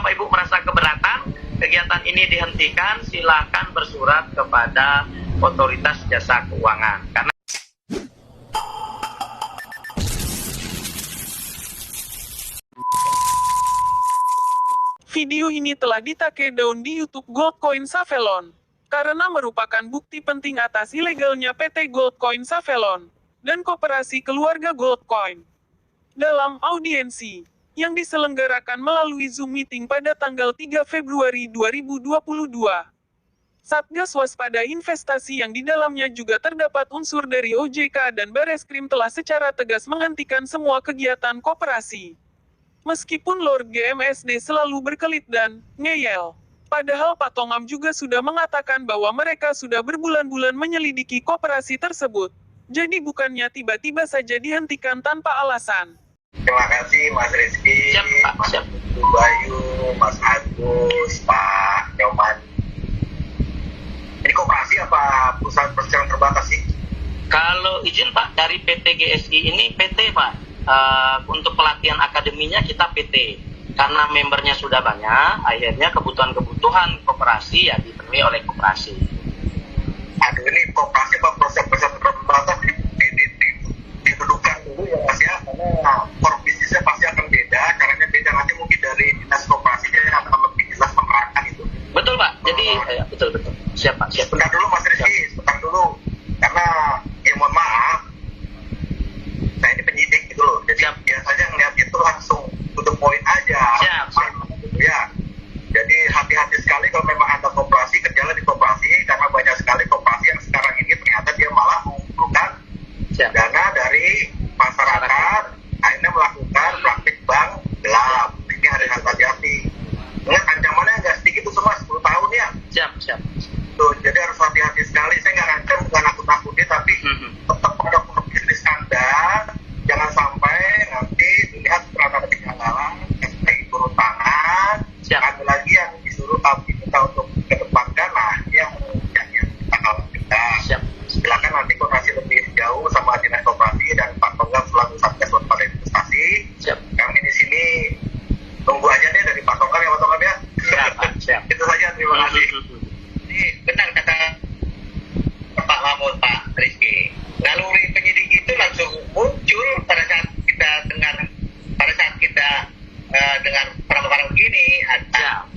Bapak Ibu merasa keberatan, kegiatan ini dihentikan, silakan bersurat kepada Otoritas Jasa Keuangan. Karena video ini telah di-take down di YouTube Goldcoin Savelon, karena merupakan bukti penting atas ilegalnya PT Goldcoin Savelon dan Koperasi Keluarga Goldcoin. Dalam audiensi yang diselenggarakan melalui Zoom meeting pada tanggal 3 Februari 2022, Satgas Waspada Investasi yang di dalamnya juga terdapat unsur dari OJK dan Bareskrim telah secara tegas menghentikan semua kegiatan koperasi. Meskipun Lord GMSD selalu berkelit dan ngeyel, padahal Pak Tongam juga sudah mengatakan bahwa mereka sudah berbulan-bulan menyelidiki koperasi tersebut. Jadi bukannya tiba-tiba saja dihentikan tanpa alasan. Terima kasih Mas Rizky, Siap, Pak. Mas Siap. Bayu, Mas Agus, Pak Nyoman. Ini koperasi apa perusahaan perseroan terbatas sih? kalau izin Pak dari PT GSI ini PT Pak. Untuk pelatihan akademinya kita PT. Karena membernya sudah banyak, akhirnya kebutuhan-kebutuhan koperasi ya dipenuhi oleh koperasi. Aduh, ini koperasi apa proses-proses terbatas didudukan dulu ya Mas ya, karena core bisnisnya pasti akan beda, caranya beda, nanti mungkin dari dinas koperasinya yang akan lebih jelas menerangkan itu. Betul Pak, jadi betul. Siap Pak, siap. Sebentar dulu Mas Rizky, sebentar dulu, karena ya mohon maaf, saya ini penyidik gitu loh, jadi biasanya ngeliat itu langsung to the point aja. Siap. Ya, jadi hati-hati sekali kalau memang Anda koperasi, kerjalah di koperasi, karena banyak sekali koperasi yang sekarang ini ternyata dia malah mengumpulkan dana dari masyarakat, akhirnya melakukan praktik bank gelap. Ini harus hati-hati. Ingat ancamannya nggak sedikit tuh semua 10 tahun ya. Siap. Tuh, jadi harus hati-hati sekali. Saya nggak ngancam, bukan nakut-nakutin, tapi tetap pada bisnis Anda, jangan sampai nanti dilihat ternyata ada kejanggalan, SPI turun tangan, ada lagi yang disuruh tapi kita untuk kedepankan, nah yang kita kalau kita silakan nanti koordinasi lebih jauh sama dinas koperasi dan Pak Tongam selaku Satgas Waspada Investasi. Kami di sini tunggu aja deh dari Pak Tongam ya Pak Tongam ya. Siap. Itu saja, terima kasih. Ini benar kata Pak Mahmud, Pak Rizky. Naluri penyidik itu langsung muncul pada saat kita dengar para begini ada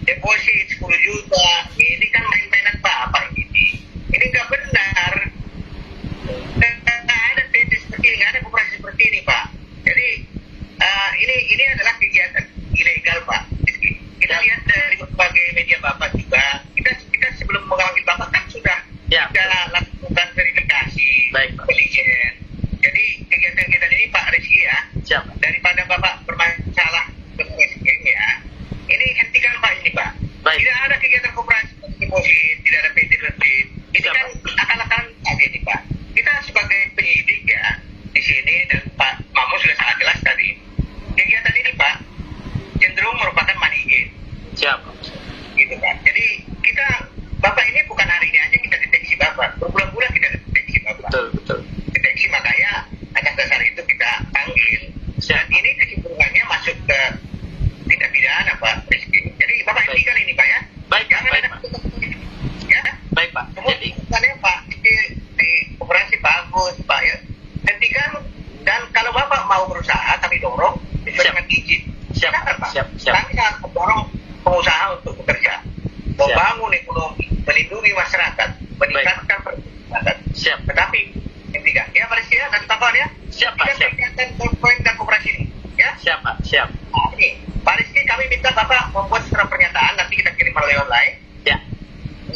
deposit 10 juta. Ini kan main-mainan Bapak ini. Ini nggak benar. Nggak ada PT seperti ini, nggak ada koperasi seperti ini Pak. Jadi ini adalah kegiatan ilegal Pak. Kita lihat dari berbagai media Bapak juga. Kita sebelum mengambil Bapak kan sudah lakukan verifikasi intelijen. Jadi kegiatan ini Pak Rizky ya. Daripada Bapak bermasalah ke Bareskrim ya. Ini hentikan Pak ini Pak. Tidak ada kegiatan koperasi deposit, tidak ada PT kredit. Ini kan akal-akalan saja ini Pak. Kita sebagai penyidik ya di sini dan Pak Mahmud sudah sangat jelas tadi. Kegiatan ini Pak cenderung merupakan money game. Gitu Pak. Jadi Bapak ini bukan hari ini aja kita deteksi Bapak. Berbulan-bulan kita deteksi Bapak. Betul. Deteksi, makanya atas dasar itu kita panggil. Dan ini kecenderungannya masuk ke tindak pidana Pak Rizky. Jadi Bapak hentikan ini Pak ya. Jangan ada ya. Baik Pak. Jadi Pak di koperasi bagus Pak ya. Hentikan, dan kalau Bapak mau berusaha kami dorong sesuai dengan izin. Silakan Pak. Kami akan mendorong pengusaha untuk bekerja, membangun ekonomi, melindungi masyarakat, meningkatkan perlindungan. Tetapi hentikan. Ya Pak Rizky ya, kasih tambahan ya. Pak. Kegiatan poin dan koperasi ini. Ya. Pak. Nah, ini Pak Rizky, kami minta Bapak membuat surat pernyataan, nanti kita kirim melalui online.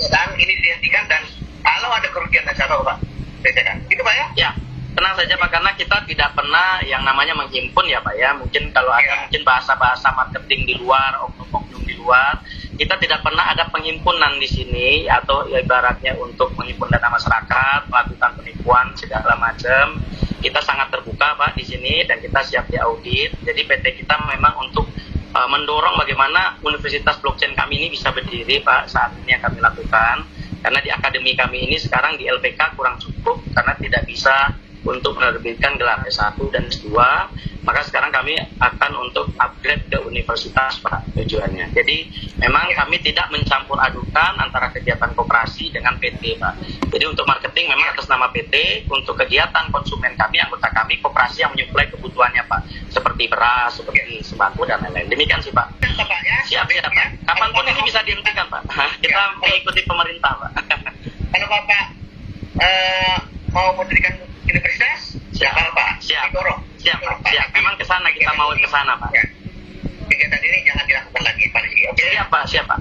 Dan ini dihentikan, dan kalau ada kerugian nasabah Bapak selesaikan. Gitu Pak ya? Ya. Tenang saja Pak, karena kita tidak pernah yang namanya menghimpun ya Pak ya. Mungkin kalau ada mungkin bahasa-bahasa marketing di luar, oknum-oknum di luar, kita tidak pernah ada penghimpunan di sini, atau ibaratnya untuk menghimpun dana masyarakat, melakukan penipuan segala macam. Kita sangat terbuka Pak di sini, dan kita siap diaudit. Jadi PT kita memang untuk mendorong bagaimana Universitas Blockchain kami ini bisa berdiri Pak, saat ini yang kami lakukan. Karena di akademi kami ini sekarang di LPK kurang cukup, karena tidak bisa untuk menerbitkan gelar S1 dan S2. Maka sekarang kami akan untuk upgrade ke universitas, Pak, tujuannya. Jadi memang kami tidak mencampur adukan antara kegiatan koperasi dengan PT, Pak. Jadi untuk marketing memang atas nama PT, untuk kegiatan konsumen kami, anggota kami, koperasi yang menyuplai kebutuhannya, Pak. Seperti beras, seperti sembako, dan lain-lain. Demikian sih, Pak. Pak ya. Siap, Pak. Kapanpun ini bisa dihentikan, Pak. Kita mengikuti pemerintah, Pak. Kalau Bapak mau mendirikan universitas, siapa Pak? Siap. Didorong. Siap, Pak. Siap. Memang ke sana, kita mau ke sana, Pak. Ya. Kegiatan ini jangan dilakukan lagi, Pak Rizky. Oke? Siap, Pak. Siap, Pak.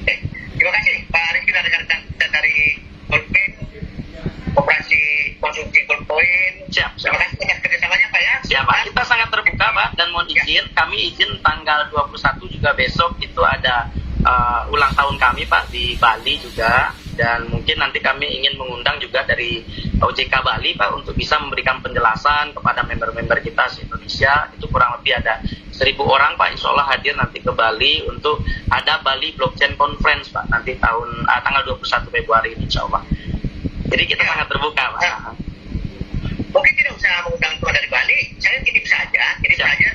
Oke. Terima kasih, Pak Rizky dan rekan-rekan kita dari Goldpoint, Koperasi Konsumsi Goldpoint. Siap, siap. Terima kasih atas kerjasamanya, Pak ya. Siap, Pak. Kita sangat terbuka, Pak. Dan mohon izin, kami izin tanggal 21 juga besok itu ada ulang tahun kami, Pak, di Bali juga. Dan mungkin nanti kami ingin mengundang juga dari OJK Bali, Pak, untuk bisa memberikan penjelasan kepada member-member kita se-Indonesia. Itu kurang lebih ada 1.000 orang, Pak, insya Allah hadir nanti ke Bali untuk ada Bali Blockchain Conference, Pak, nanti tanggal 21 Februari ini, insya Allah. Jadi kita sangat terbuka, Pak. Mungkin tidak usah mengundang tuan dari Bali, saya titip saja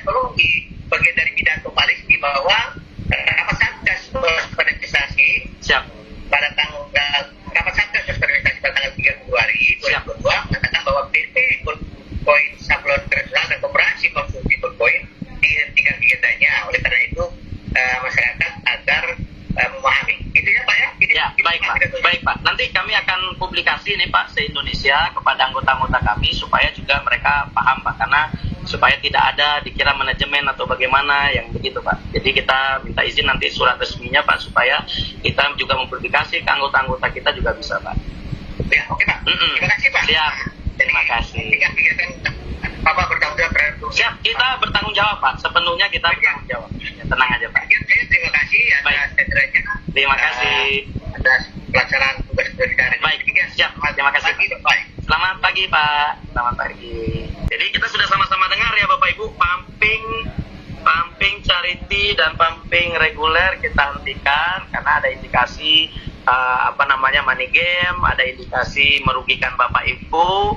tolong di bagian dari pidato Pak Rizky bahwa rapat satgas pada investasi Siap. pada rapat satgas investasi pada tanggal 3 Februari 2022 mengatakan bahwa PT Goldpoint Sablon Internasional dan Koperasi Konsumsi Goldpoint dihentikan kegiatannya. Oleh karena itu masyarakat agar memahami. Gitu ya, Pak ya? Ya, baik, Pak. Baik, Pak. Nanti kami akan publikasi nih, Pak, se-Indonesia kepada anggota-anggota kami supaya juga mereka paham, Pak, karena supaya tidak ada dikira manajemen atau bagaimana yang begitu, Pak. Jadi kita minta izin nanti surat resminya, Pak, supaya kita juga mempublikasi ke anggota-anggota kita juga bisa, Pak. Ya, oke, Pak. Terima kasih, Pak. Siap. Terima kasih. Kegiatan Bapak bertanggung jawab terhadap Siap, kita bertanggung jawab, Pak. Sepenuhnya kita bertanggung jawab. Ya, tenang aja, Pak. Terima kasih atas kehadirannya. Terima kasih. Atas pelaksanaan tugas kita. Baik, siap. Terima kasih. Baik. Selamat pagi, Pak. Selamat pagi. Jadi kita sudah sama-sama dengar ya, Bapak Ibu, pumping charity dan pumping reguler kita hentikan karena ada indikasi money game, ada indikasi merugikan Bapak Ibu.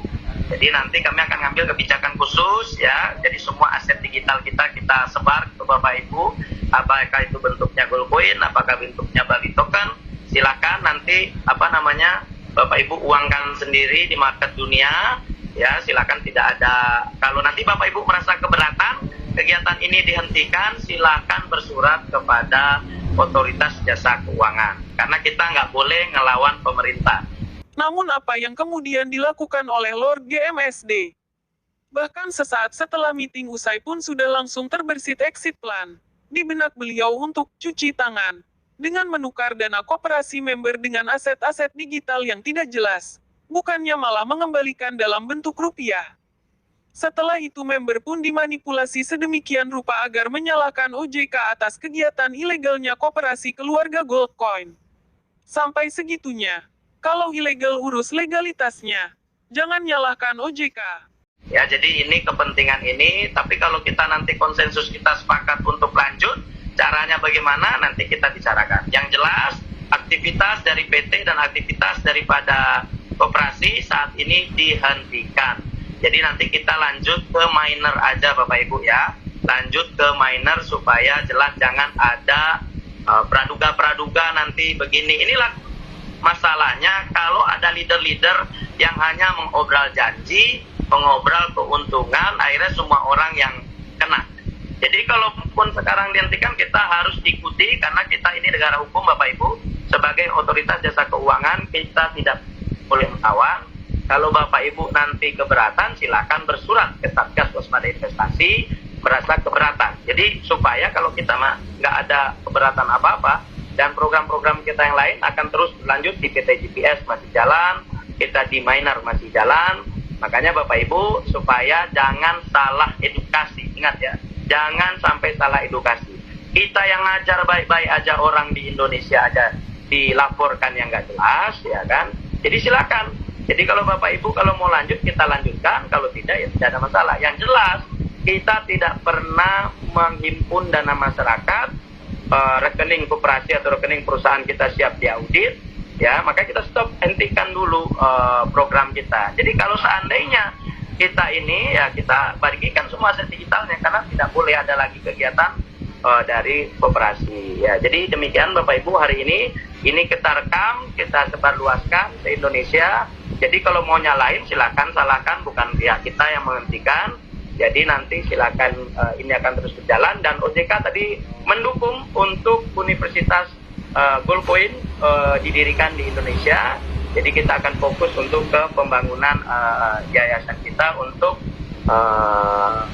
Jadi nanti kami akan ngambil kebijakan khusus ya. Jadi semua aset digital kita sebar ke Bapak Ibu. Apakah itu bentuknya Goldcoin, apakah bentuknya Bali Token, silakan nanti Bapak Ibu uangkan sendiri di market dunia. Ya, silakan, tidak ada. Kalau nanti Bapak Ibu merasa keberatan kegiatan ini dihentikan, silakan bersurat kepada Otoritas Jasa Keuangan. Karena kita nggak boleh ngelawan pemerintah. Namun apa yang kemudian dilakukan oleh Lord GMSD? Bahkan sesaat setelah meeting usai pun sudah langsung terbersit exit plan di benak beliau untuk cuci tangan dengan menukar dana koperasi member dengan aset-aset digital yang tidak jelas, bukannya malah mengembalikan dalam bentuk rupiah. Setelah itu member pun dimanipulasi sedemikian rupa agar menyalahkan OJK atas kegiatan ilegalnya koperasi keluarga Goldcoin. Sampai segitunya. Kalau ilegal urus legalitasnya. Jangan nyalahkan OJK. Ya, jadi ini kepentingan ini, tapi kalau kita nanti konsensus kita sepakat untuk lanjut, caranya bagaimana nanti kita bicarakan. Yang jelas, aktivitas dari PT dan aktivitas daripada koperasi saat ini dihentikan. Jadi nanti kita lanjut ke miner aja Bapak Ibu ya. Lanjut ke miner supaya jelas, jangan ada praduga-praduga nanti begini. Inilah masalahnya kalau ada leader-leader yang hanya mengobral janji, mengobral keuntungan, akhirnya semua orang yang kena. Jadi kalaupun sekarang dihentikan, kita harus ikuti karena kita ini negara hukum Bapak Ibu. Sebagai otoritas jasa keuangan, kita tidak boleh melawan. Kalau Bapak Ibu nanti keberatan, silakan bersurat ke Satgas Waspada Investasi, merasa keberatan. Jadi supaya kalau kita nggak ada keberatan apa-apa, dan program-program kita yang lain akan terus berlanjut di PT GPS masih jalan, kita di miner masih jalan. Makanya Bapak Ibu supaya jangan salah edukasi. Ingat ya, jangan sampai salah edukasi. Kita yang ngajar baik-baik aja orang di Indonesia aja dilaporkan yang nggak jelas, ya kan? Jadi silakan. Jadi kalau Bapak Ibu kalau mau lanjut kita lanjutkan, kalau tidak ya tidak ada masalah. Yang jelas kita tidak pernah menghimpun dana masyarakat. Rekening koperasi atau rekening perusahaan kita siap diaudit, ya maka kita stop, hentikan dulu program kita. Jadi kalau seandainya kita ini ya kita bagikan semua aset digitalnya karena tidak boleh ada lagi kegiatan dari koperasi. Ya, jadi demikian Bapak Ibu hari ini kita rekam, kita sebarluaskan se Indonesia. Jadi kalau mau nyalain silakan salahkan, bukan pihak kita yang menghentikan. Jadi nanti silakan ini akan terus berjalan dan OJK tadi mendukung untuk Universitas Goldcoin didirikan di Indonesia. Jadi kita akan fokus untuk ke pembangunan yayasan kita untuk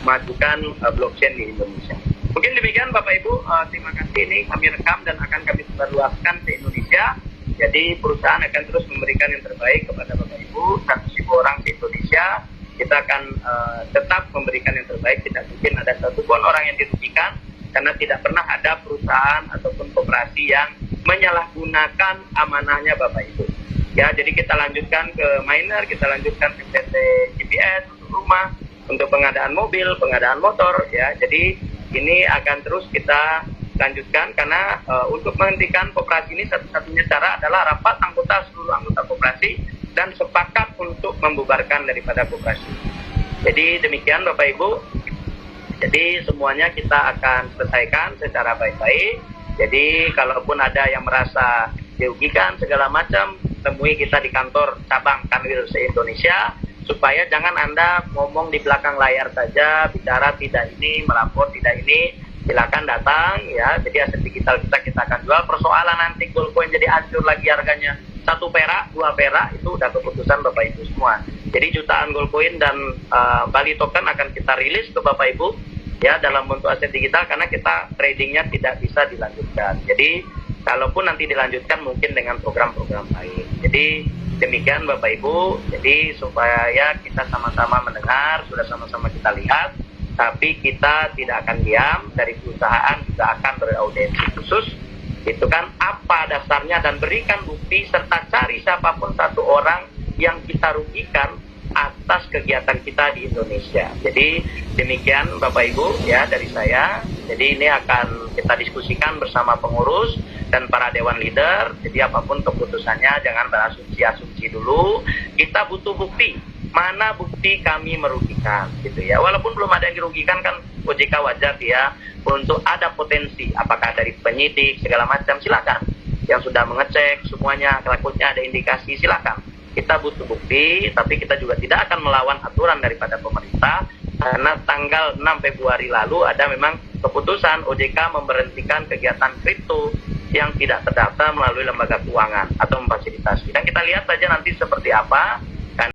majukan blockchain di Indonesia. Mungkin demikian Bapak Ibu, terima kasih, ini kami rekam dan akan kami sebarluaskan ke Indonesia. Jadi perusahaan akan terus memberikan yang terbaik kepada Bapak Ibu, 100.000 orang di Indonesia. Kita akan tetap memberikan yang terbaik, tidak mungkin ada satupun orang yang dirugikan karena tidak pernah ada perusahaan ataupun koperasi yang menyalahgunakan amanahnya Bapak Ibu. Ya, jadi kita lanjutkan ke miner, kita lanjutkan ke PT GPS untuk rumah, untuk pengadaan mobil, pengadaan motor, ya. Jadi ini akan terus kita lanjutkan karena untuk menghentikan koperasi ini satu-satunya cara adalah rapat seluruh anggota koperasi dan sepakat untuk membubarkan daripada koperasi. Jadi demikian Bapak Ibu. Jadi semuanya kita akan selesaikan secara baik-baik. Jadi kalaupun ada yang merasa dirugikan segala macam, temui kita di kantor cabang Kanwil se-Indonesia, supaya jangan Anda ngomong di belakang layar saja, bicara tidak ini, melapor tidak ini. Silakan datang ya. Jadi aset digital kita akan jual. Persoalan nanti Goldcoin jadi hancur lagi harganya 1 perak, 2 perak, itu udah keputusan Bapak Ibu semua. Jadi jutaan Goldcoin dan Bali Token akan kita rilis ke Bapak Ibu ya dalam bentuk aset digital karena kita tradingnya tidak bisa dilanjutkan. Jadi kalaupun nanti dilanjutkan mungkin dengan program-program lain. Jadi demikian Bapak Ibu. Jadi supaya kita sama-sama mendengar, sudah sama-sama kita lihat, tapi kita tidak akan diam. Dari perusahaan juga akan beraudiensi khusus, itu kan apa dasarnya, dan berikan bukti serta cari siapapun satu orang yang kita rugikan atas kegiatan kita di Indonesia. Jadi demikian Bapak Ibu ya dari saya. Jadi ini akan kita diskusikan bersama pengurus dan para dewan leader. Jadi apapun keputusannya jangan berasumsi-asumsi dulu. Kita butuh bukti. Mana bukti kami merugikan gitu ya. Walaupun belum ada yang dirugikan kan OJK wajar ya untuk ada potensi apakah dari penyidik segala macam, silakan. Yang sudah mengecek semuanya takutnya ada indikasi, silakan. Kita butuh bukti, tapi kita juga tidak akan melawan aturan daripada pemerintah karena tanggal 6 Februari lalu ada memang keputusan OJK memberhentikan kegiatan kripto yang tidak terdaftar melalui lembaga keuangan atau memfasilitasi. Dan kita lihat saja nanti seperti apa